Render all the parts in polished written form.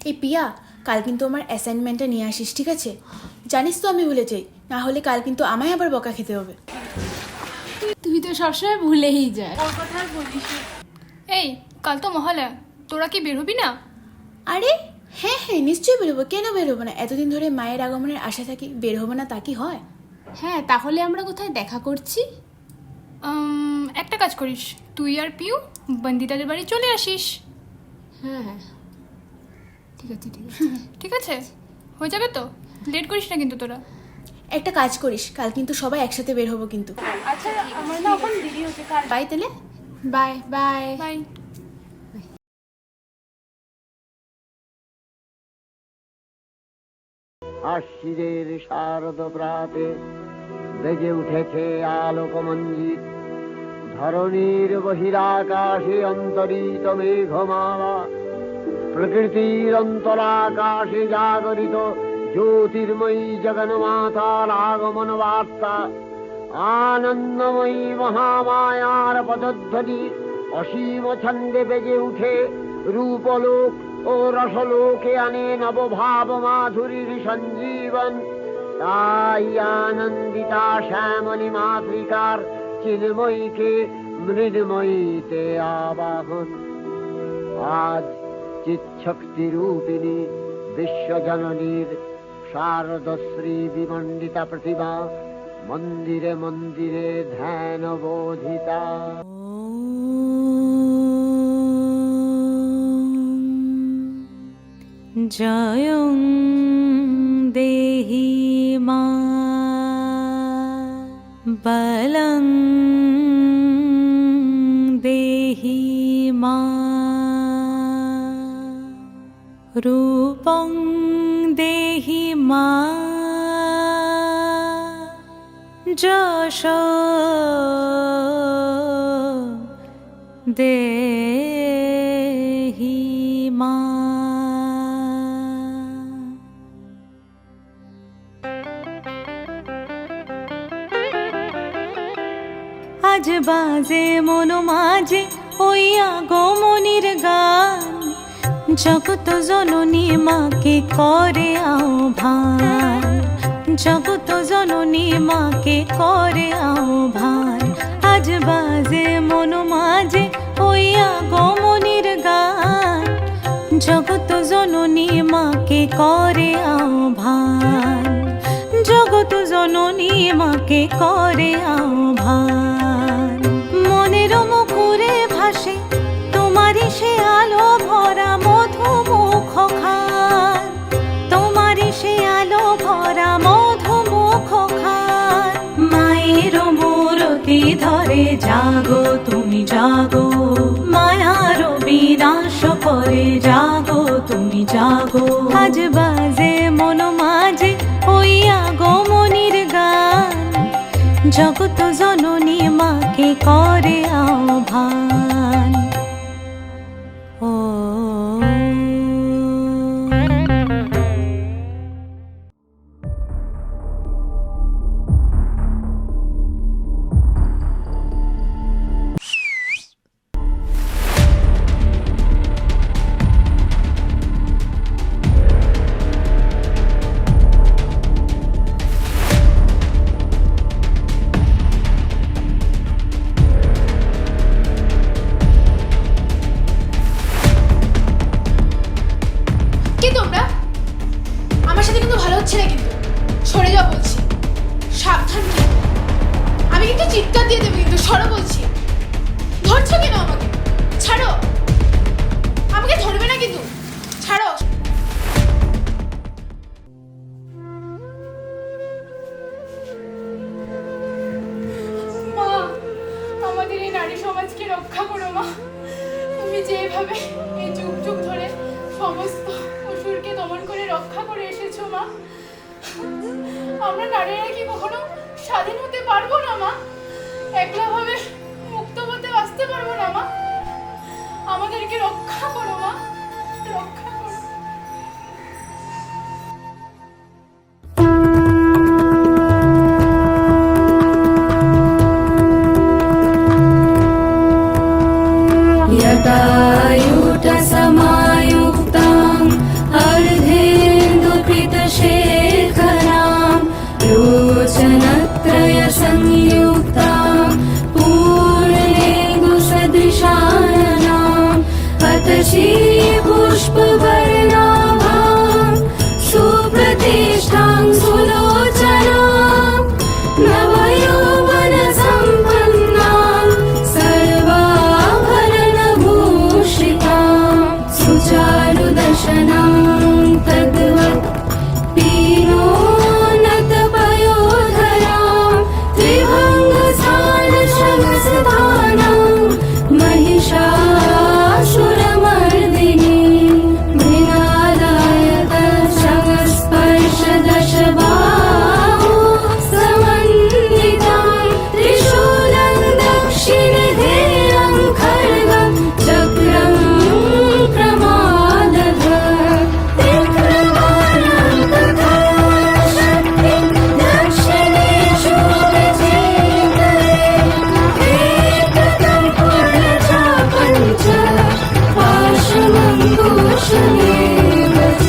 এই পিয়া, কাল কিন্তু আমার অ্যাসাইনমেন্টটা নিয়ে আসিস, ঠিক আছে? জানিস তো আমি ভুলে যাই, না হলে কাল কিন্তু আমায় আবার বকা খেতে হবে। তুই তো সবসময় ভুলেই যায়। ওর কথা আর বলিস না। এই কাল তো মহালয়া, তোরা কি বের হবি না? আরে হ্যাঁ হ্যাঁ, নিশ্চয়ই বেরোবো। কেন বেরোবো না? এতদিন ধরে মায়ের আগমনের আশা থাকি, বের হবো না তা কি হয়? হ্যাঁ, তাহলে আমরা কোথায় দেখা করছি? একটা কাজ করিস, তুই আর পিউ বন্দিতাদের বাড়ি চলে আসিস। হ্যাঁ হ্যাঁ, ঠিক আছে ঠিক আছে ঠিক আছে, হয়ে যাবে তো? লেট করিস না কিন্তু তোরা। একটা কাজ করিস, কাল কিন্তু সবাই একসাথে বের হবো কিন্তু। আচ্ছা আমার না এখন দেরি হচ্ছে, কাল বাই তাহলে। Bye bye bye. আশ্বিরের শারদ প্রাতে বেজে উঠেছে আলোকমঞ্জিত, ধরণীর বহিরাকাশে অন্তরিত মেঘমালা, প্রকৃতির অন্তরাকাশে জাগরিত জ্যোতির্ময়ী জগন্মাতার আগমন বার্তা, আনন্দময়ী মহামায়ার পদধ্বনি অসীম ছন্দে বেজে উঠে রূপলোক ও রসলোকে আনে নবভাব মাধুরীর সঞ্জীবন। তাই আনন্দিতা শ্যামলী মাতৃকার চিন্ময়ীকে মৃন্ময়ীতে আবাহন। আজ চিৎশক্তি রূপিণী বিশ্বজননীর শারদশ্রী বিমণ্ডিতা প্রতিমা মন্দিরে মন্দিরে ধ্যান বোধিতা। জয়ং দেহি মা বলং দেহি মা রূপং দেহি মা যশ দেহি মা। আজ বাজে মন মাঝে ওই আগমনীর গান, জগত জননী মাকে করে আহ্বান, জগত জননী মাকে করে আহ্বান। আজ বাজে মন মাঝে ওই আগমনীর গান, জগত জননী মাকে করে আহ্বান, জগত জননী মাকে করে আহ্বান। মনের মুখরে ভাসে তোমারই সে আলো ভরা মধুমুখ খান, তোমারই সে আলো ভরা মধুমুখ খান। মায়ের মূরতি ধরে জাগো তুমি জাগো, মায়ার বিনাশ করে জাগো তুমি জাগো। আজ বাজে মন মাঝে ওই আগমনীর গান, জগত জননী মাকে করে আহ্বান। ও কি তোমরা? আমার সাথে কিন্তু ভালো হচ্ছে না, কিন্তু সরে যাও বলছি। সাবধান কি, আমি কিন্তু চিৎকার দিয়ে দেবো কিন্তু। সরো বলছি। ধরছো কেন আমাকে? ছাড়ো, আমাকে ধরবে না কিন্তু, ছাড়ো। মা, আমাদের এই নারী সমাজকে রক্ষা করো মা। তুমি যেভাবে এই যুগ যুগ ধরে সমস্ত অসুরকে দমন করে রক্ষা করে এসেছো মা, আমরা নারীরা কি কখনো স্বাধীন হতে পারবো না মা? একলাভাবে মুক্ত হতে বাঁচতে পারবো না মা? আমাদেরকে রক্ষা করো মা, রক্ষা করো। यदा युत समायुक्तां शशि पुष्पवर्णाभां सुप्रतिष्ठां सुलोचनां नवयौवनसम्पन्नां सर्वाभरणभूषितां सुचारुदशनां तद्वत् पीनोन्नतपयोधरां त्रिभङ्गसारशमसधानां महिषासुरमर्दिनी मृणालायतशमस्पर्शदशबाहो समन्वितां त्रिशूलं दक्षिणधेयं खड्गं चक्रं प्रमादधत् तिक्रवाणं तथा शक्तिं दक्षिणेषु विचिन्तये एकं पूर्णचापं च पाशमङ्कुशमेव च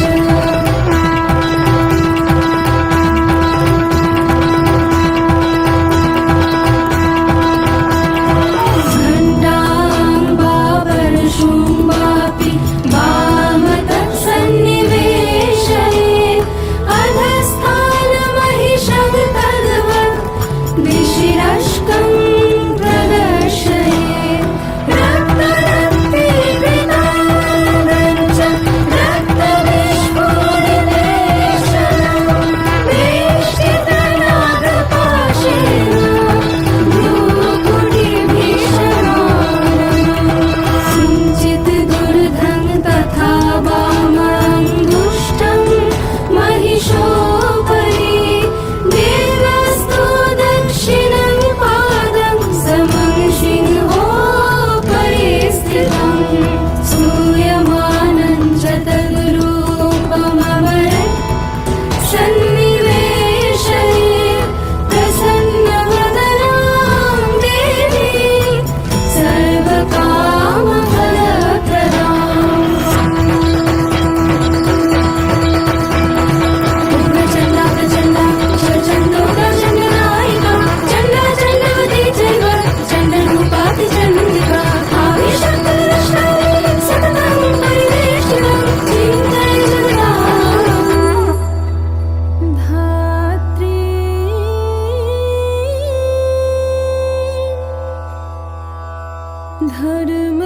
घण्टाम्बापरशुम्बापि वामतत्सन्निवेशये अधस्थानमहिषं तद्वत् दिशिरश्कं प्रदर्शये रक्तरक्तीकृताङ्गं च रक्तविस्फुरितेशनं वेष्टितनागपाशेन किञ्चित् दुर्धं तथा वामाङ्गुष्ठं महिषोपरि देवस्तु दक्षिणं पादं समं सिंहोपरि स्थितं सूयमानं च तद्रूपमवरत् सन्निवेशये प्रसन्नवदनां देवीं सर्वकामफलप्रदाम् पूर्णचण्डा प्रचण्डा शिवचण्डोगा चण्डनायिका चण्डा चण्डवती चैव चण्डरूपातिचण्डिका आविशक्तिरष्टानि सततं परिवेष्टितं चिन्तये जगदाम् धात्री धर्म